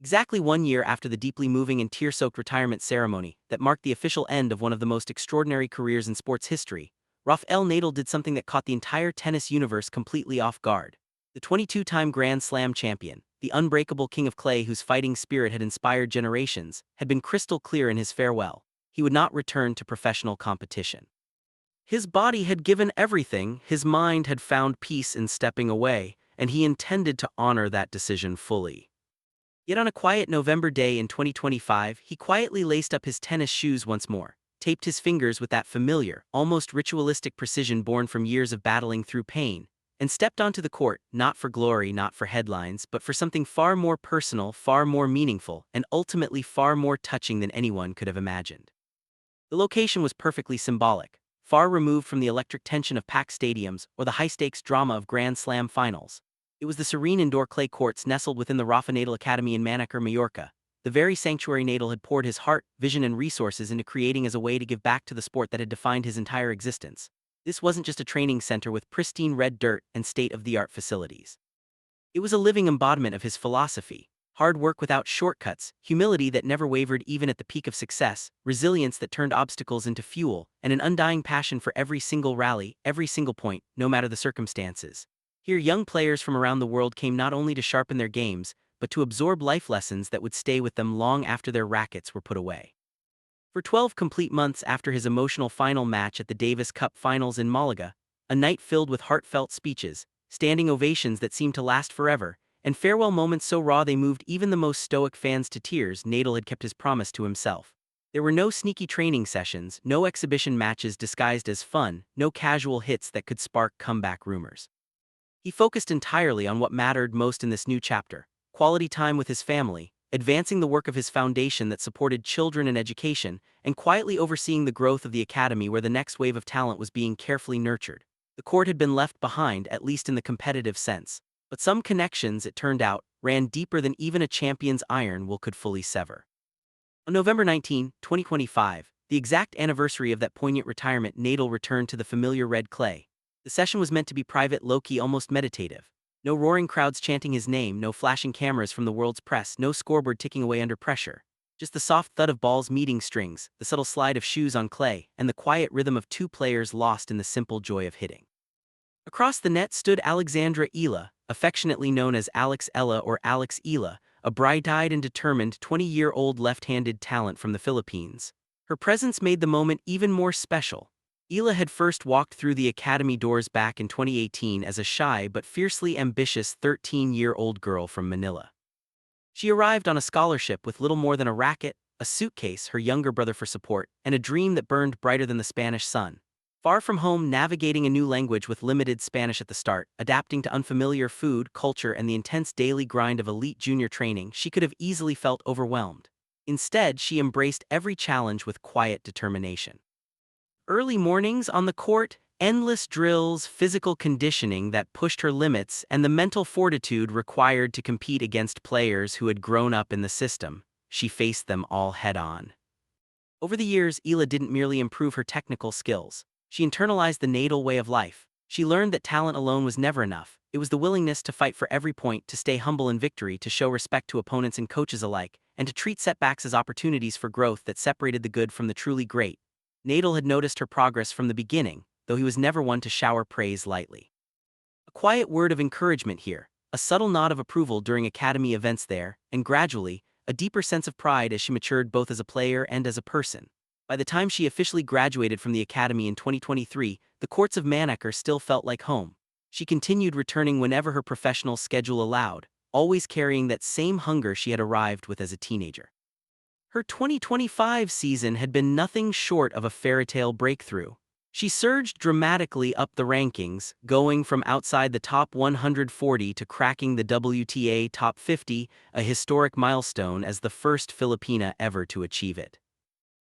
Exactly 1 year after the deeply moving and tear-soaked retirement ceremony that marked the official end of one of the most extraordinary careers in sports history, Rafael Nadal did something that caught the entire tennis universe completely off guard. The 22-time Grand Slam champion, the unbreakable king of clay whose fighting spirit had inspired generations, had been crystal clear in his farewell. He would not return to professional competition. His body had given everything, his mind had found peace in stepping away, and he intended to honor that decision fully. Yet on a quiet November day in 2025, he quietly laced up his tennis shoes once more, taped his fingers with that familiar, almost ritualistic precision born from years of battling through pain, and stepped onto the court, not for glory, not for headlines, but for something far more personal, far more meaningful, and ultimately far more touching than anyone could have imagined. The location was perfectly symbolic, far removed from the electric tension of packed stadiums or the high-stakes drama of Grand Slam finals. It was the serene indoor clay courts nestled within the Rafa Nadal Academy in Manaker, Mallorca, the very sanctuary Nadal had poured his heart, vision and resources into creating as a way to give back to the sport that had defined his entire existence. This wasn't just a training center with pristine red dirt and state-of-the-art facilities. It was a living embodiment of his philosophy: hard work without shortcuts, humility that never wavered even at the peak of success, resilience that turned obstacles into fuel, and an undying passion for every single rally, every single point, no matter the circumstances. Here, young players from around the world came not only to sharpen their games, but to absorb life lessons that would stay with them long after their rackets were put away. For 12 complete months after his emotional final match at the Davis Cup Finals in Malaga, a night filled with heartfelt speeches, standing ovations that seemed to last forever, and farewell moments so raw they moved even the most stoic fans to tears, Nadal had kept his promise to himself. There were no sneaky training sessions, no exhibition matches disguised as fun, no casual hits that could spark comeback rumors. He focused entirely on what mattered most in this new chapter: quality time with his family, advancing the work of his foundation that supported children and education, and quietly overseeing the growth of the academy where the next wave of talent was being carefully nurtured. The court had been left behind, at least in the competitive sense, but some connections, it turned out, ran deeper than even a champion's iron will could fully sever. On November 19, 2025, the exact anniversary of that poignant retirement, Nadal returned to the familiar red clay. The session was meant to be private, low-key, almost meditative. No roaring crowds chanting his name, no flashing cameras from the world's press, no scoreboard ticking away under pressure. Just the soft thud of balls meeting strings, the subtle slide of shoes on clay, and the quiet rhythm of two players lost in the simple joy of hitting. Across the net stood Alexandra Eala, affectionately known as Alex Eala or Alex Eala, a bright-eyed and determined 20-year-old left-handed talent from the Philippines. Her presence made the moment even more special. Eala had first walked through the academy doors back in 2018 as a shy but fiercely ambitious 13-year-old girl from Manila. She arrived on a scholarship with little more than a racket, a suitcase, her younger brother for support, and a dream that burned brighter than the Spanish sun. Far from home, navigating a new language with limited Spanish at the start, adapting to unfamiliar food, culture, and the intense daily grind of elite junior training, she could have easily felt overwhelmed. Instead, she embraced every challenge with quiet determination. Early mornings on the court, endless drills, physical conditioning that pushed her limits, and the mental fortitude required to compete against players who had grown up in the system. She faced them all head-on. Over the years, Eala didn't merely improve her technical skills. She internalized the Nadal way of life. She learned that talent alone was never enough. It was the willingness to fight for every point, to stay humble in victory, to show respect to opponents and coaches alike, and to treat setbacks as opportunities for growth that separated the good from the truly great. Nadal had noticed her progress from the beginning, though he was never one to shower praise lightly. A quiet word of encouragement here, a subtle nod of approval during academy events there, and gradually, a deeper sense of pride as she matured both as a player and as a person. By the time she officially graduated from the academy in 2023, the courts of Manaker still felt like home. She continued returning whenever her professional schedule allowed, always carrying that same hunger she had arrived with as a teenager. Her 2025 season had been nothing short of a fairytale breakthrough. She surged dramatically up the rankings, going from outside the top 140 to cracking the WTA top 50, a historic milestone as the first Filipina ever to achieve it.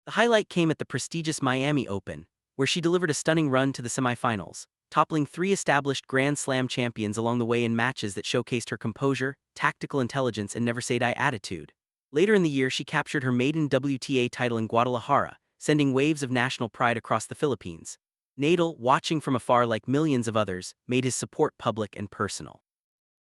The highlight came at the prestigious Miami Open, where she delivered a stunning run to the semifinals, toppling 3 established Grand Slam champions along the way in matches that showcased her composure, tactical intelligence, and never-say-die attitude. Later in the year, she captured her maiden WTA title in Guadalajara, sending waves of national pride across the Philippines. Nadal, watching from afar like millions of others, made his support public and personal.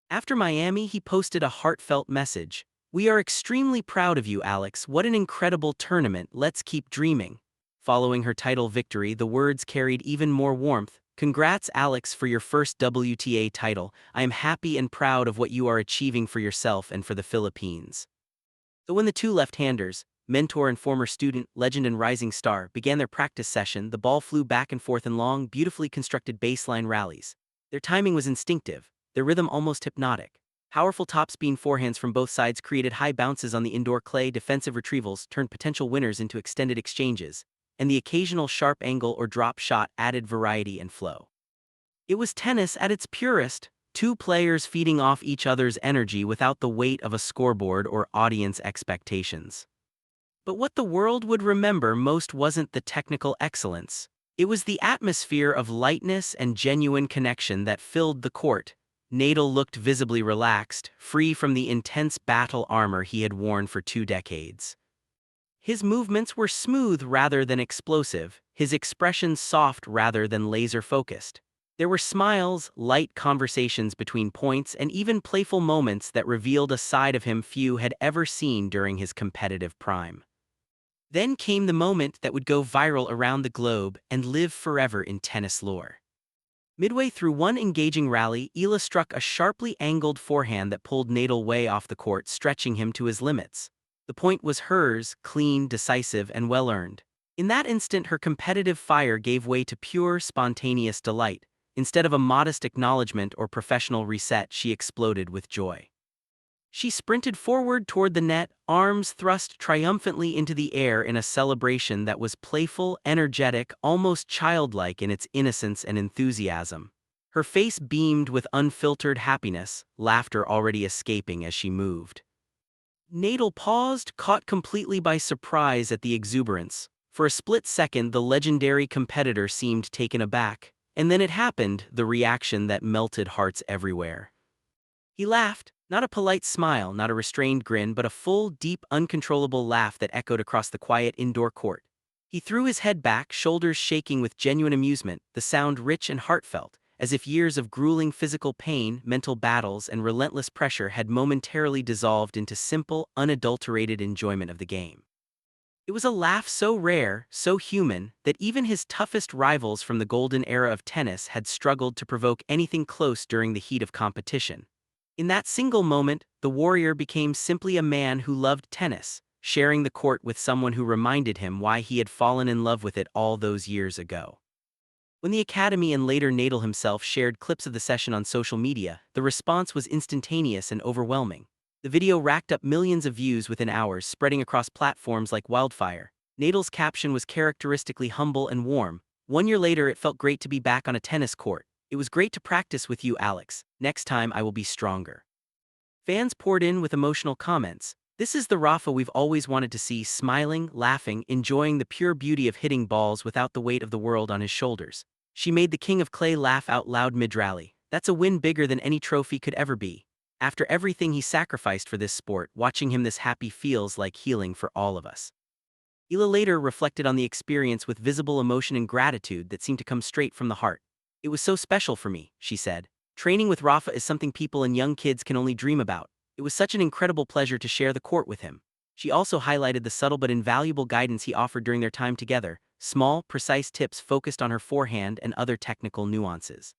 After Miami, he posted a heartfelt message: "We are extremely proud of you, Alex. What an incredible tournament. Let's keep dreaming." Following her title victory, the words carried even more warmth. "Congrats, Alex, for your first WTA title. I am happy and proud of what you are achieving for yourself and for the Philippines." So when the two left-handers, mentor and former student, legend and rising star, began their practice session, the ball flew back and forth in long, beautifully constructed baseline rallies. Their timing was instinctive, their rhythm almost hypnotic. Powerful topspin forehands from both sides created high bounces on the indoor clay. Defensive retrievals turned potential winners into extended exchanges, and the occasional sharp angle or drop shot added variety and flow. It was tennis at its purest, two players feeding off each other's energy without the weight of a scoreboard or audience expectations. But what the world would remember most wasn't the technical excellence. It was the atmosphere of lightness and genuine connection that filled the court. Nadal looked visibly relaxed, free from the intense battle armor he had worn for 2 decades. His movements were smooth rather than explosive, his expressions soft rather than laser-focused. There were smiles, light conversations between points, and even playful moments that revealed a side of him few had ever seen during his competitive prime. Then came the moment that would go viral around the globe and live forever in tennis lore. Midway through one engaging rally, Eala struck a sharply angled forehand that pulled Nadal way off the court, stretching him to his limits. The point was hers, clean, decisive, and well-earned. In that instant, her competitive fire gave way to pure, spontaneous delight. Instead of a modest acknowledgement or professional reset, she exploded with joy. She sprinted forward toward the net, arms thrust triumphantly into the air in a celebration that was playful, energetic, almost childlike in its innocence and enthusiasm. Her face beamed with unfiltered happiness, laughter already escaping as she moved. Nadal paused, caught completely by surprise at the exuberance. For a split second, the legendary competitor seemed taken aback. And then it happened, the reaction that melted hearts everywhere. He laughed, not a polite smile, not a restrained grin, but a full, deep, uncontrollable laugh that echoed across the quiet indoor court. He threw his head back, shoulders shaking with genuine amusement, the sound rich and heartfelt, as if years of grueling physical pain, mental battles, and relentless pressure had momentarily dissolved into simple, unadulterated enjoyment of the game. It was a laugh so rare, so human, that even his toughest rivals from the golden era of tennis had struggled to provoke anything close during the heat of competition. In that single moment, the warrior became simply a man who loved tennis, sharing the court with someone who reminded him why he had fallen in love with it all those years ago. When the Academy and later Nadal himself shared clips of the session on social media, the response was instantaneous and overwhelming. The video racked up millions of views within hours, spreading across platforms like wildfire. Nadal's caption was characteristically humble and warm. "One year later, it felt great to be back on a tennis court. It was great to practice with you, Alex. Next time I will be stronger." Fans poured in with emotional comments. "This is the Rafa we've always wanted to see, smiling, laughing, enjoying the pure beauty of hitting balls without the weight of the world on his shoulders. She made the king of clay laugh out loud mid-rally. That's a win bigger than any trophy could ever be. After everything he sacrificed for this sport, watching him this happy feels like healing for all of us." Eala later reflected on the experience with visible emotion and gratitude that seemed to come straight from the heart. "It was so special for me," she said. "Training with Rafa is something people and young kids can only dream about. It was such an incredible pleasure to share the court with him." She also highlighted the subtle but invaluable guidance he offered during their time together, small, precise tips focused on her forehand and other technical nuances.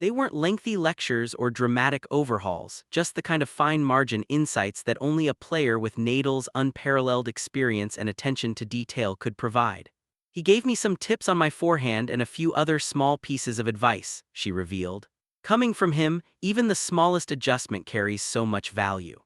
They weren't lengthy lectures or dramatic overhauls, just the kind of fine-margin insights that only a player with Nadal's unparalleled experience and attention to detail could provide. "He gave me some tips on my forehand and a few other small pieces of advice," she revealed. "Coming from him, even the smallest adjustment carries so much value."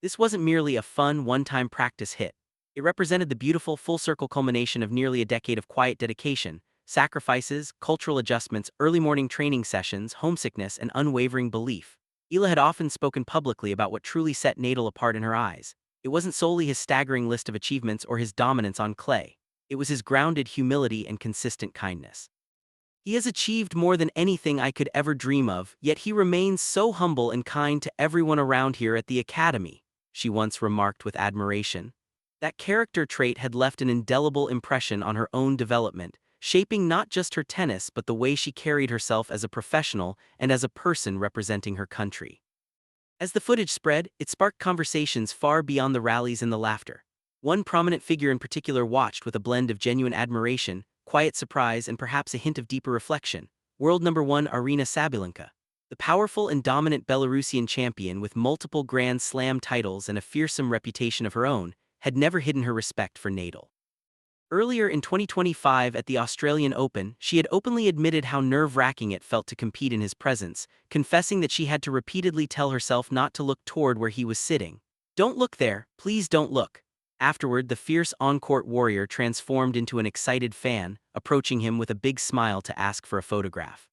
This wasn't merely a fun, one-time practice hit. It represented the beautiful, full-circle culmination of nearly a decade of quiet dedication, sacrifices, cultural adjustments, early morning training sessions, homesickness, and unwavering belief. Eala had often spoken publicly about what truly set Nadal apart in her eyes. It wasn't solely his staggering list of achievements or his dominance on clay. It was his grounded humility and consistent kindness. "He has achieved more than anything I could ever dream of, yet he remains so humble and kind to everyone around here at the Academy," she once remarked with admiration. That character trait had left an indelible impression on her own development, shaping not just her tennis but the way she carried herself as a professional and as a person representing her country. As the footage spread, it sparked conversations far beyond the rallies and the laughter. One prominent figure in particular watched with a blend of genuine admiration, quiet surprise, and perhaps a hint of deeper reflection. World number one Aryna Sabalenka. The powerful and dominant Belarusian champion with multiple Grand Slam titles and a fearsome reputation of her own, had never hidden her respect for Nadal. Earlier in 2025 at the Australian Open, she had openly admitted how nerve-wracking it felt to compete in his presence, confessing that she had to repeatedly tell herself not to look toward where he was sitting. "Don't look there, please don't look." Afterward, the fierce on-court warrior transformed into an excited fan, approaching him with a big smile to ask for a photograph.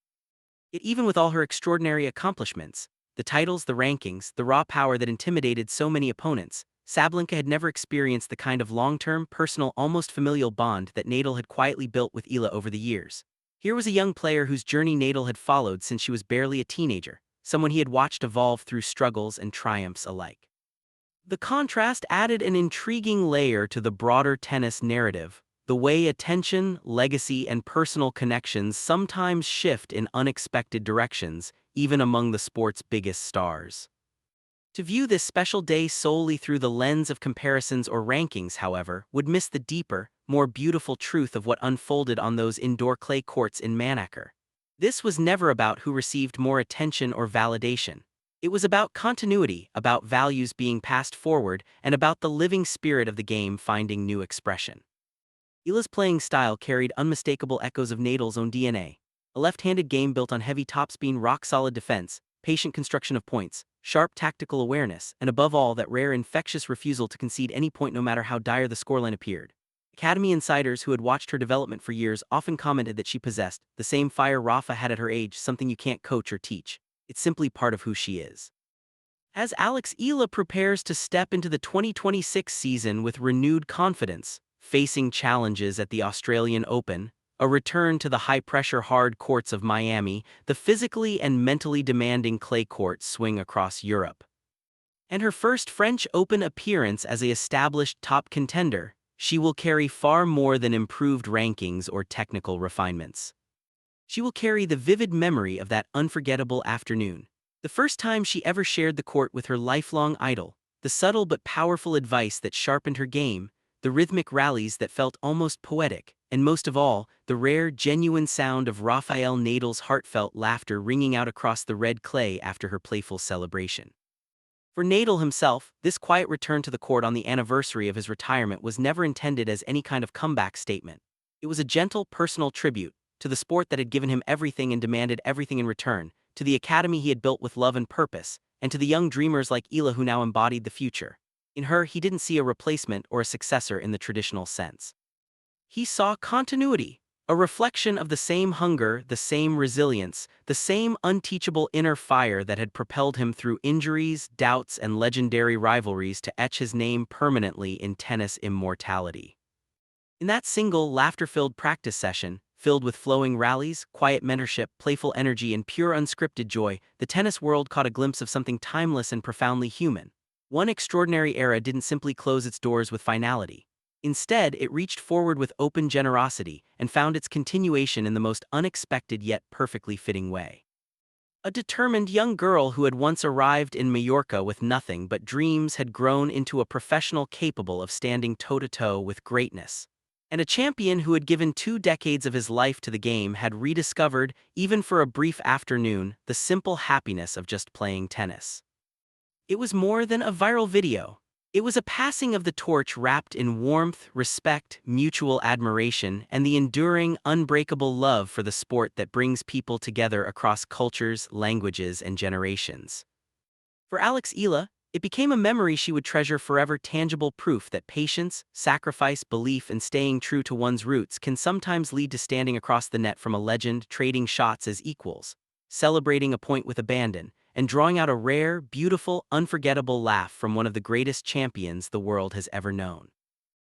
Yet even with all her extraordinary accomplishments, the titles, the rankings, the raw power that intimidated so many opponents, Sabalenka had never experienced the kind of long-term, personal, almost familial bond that Nadal had quietly built with Eala over the years. Here was a young player whose journey Nadal had followed since she was barely a teenager, someone he had watched evolve through struggles and triumphs alike. The contrast added an intriguing layer to the broader tennis narrative, the way attention, legacy, and personal connections sometimes shift in unexpected directions, even among the sport's biggest stars. To view this special day solely through the lens of comparisons or rankings, however, would miss the deeper, more beautiful truth of what unfolded on those indoor clay courts in Manaker. This was never about who received more attention or validation. It was about continuity, about values being passed forward, and about the living spirit of the game finding new expression. Eala's playing style carried unmistakable echoes of Nadal's own DNA. A left-handed game built on heavy topspin, rock-solid defense, patient construction of points, sharp tactical awareness, and above all that rare infectious refusal to concede any point no matter how dire the scoreline appeared. Academy insiders who had watched her development for years often commented that she possessed the same fire Rafa had at her age, something you can't coach or teach. It's simply part of who she is. As Alex Eala prepares to step into the 2026 season with renewed confidence, facing challenges at the Australian Open, a return to the high-pressure hard courts of Miami, the physically and mentally demanding clay courts swing across Europe, and her first French Open appearance as an established top contender, she will carry far more than improved rankings or technical refinements. She will carry the vivid memory of that unforgettable afternoon, the first time she ever shared the court with her lifelong idol, the subtle but powerful advice that sharpened her game, the rhythmic rallies that felt almost poetic, and most of all, the rare, genuine sound of Rafael Nadal's heartfelt laughter ringing out across the red clay after her playful celebration. For Nadal himself, this quiet return to the court on the anniversary of his retirement was never intended as any kind of comeback statement. It was a gentle, personal tribute to the sport that had given him everything and demanded everything in return, to the academy he had built with love and purpose, and to the young dreamers like Eala who now embodied the future. In her, he didn't see a replacement or a successor in the traditional sense. He saw continuity, a reflection of the same hunger, the same resilience, the same unteachable inner fire that had propelled him through injuries, doubts, and legendary rivalries to etch his name permanently in tennis immortality. In that single, laughter-filled practice session, filled with flowing rallies, quiet mentorship, playful energy, and pure unscripted joy, the tennis world caught a glimpse of something timeless and profoundly human. One extraordinary era didn't simply close its doors with finality. Instead, it reached forward with open generosity and found its continuation in the most unexpected yet perfectly fitting way. A determined young girl who had once arrived in Mallorca with nothing but dreams had grown into a professional capable of standing toe-to-toe with greatness. And a champion who had given 2 decades of his life to the game had rediscovered, even for a brief afternoon, the simple happiness of just playing tennis. It was more than a viral video. It was a passing of the torch wrapped in warmth, respect, mutual admiration, and the enduring, unbreakable love for the sport that brings people together across cultures, languages, and generations. For Alex Eala, it became a memory she would treasure forever, tangible proof that patience, sacrifice, belief, and staying true to one's roots can sometimes lead to standing across the net from a legend, trading shots as equals, celebrating a point with abandon, and drawing out a rare, beautiful, unforgettable laugh from one of the greatest champions the world has ever known.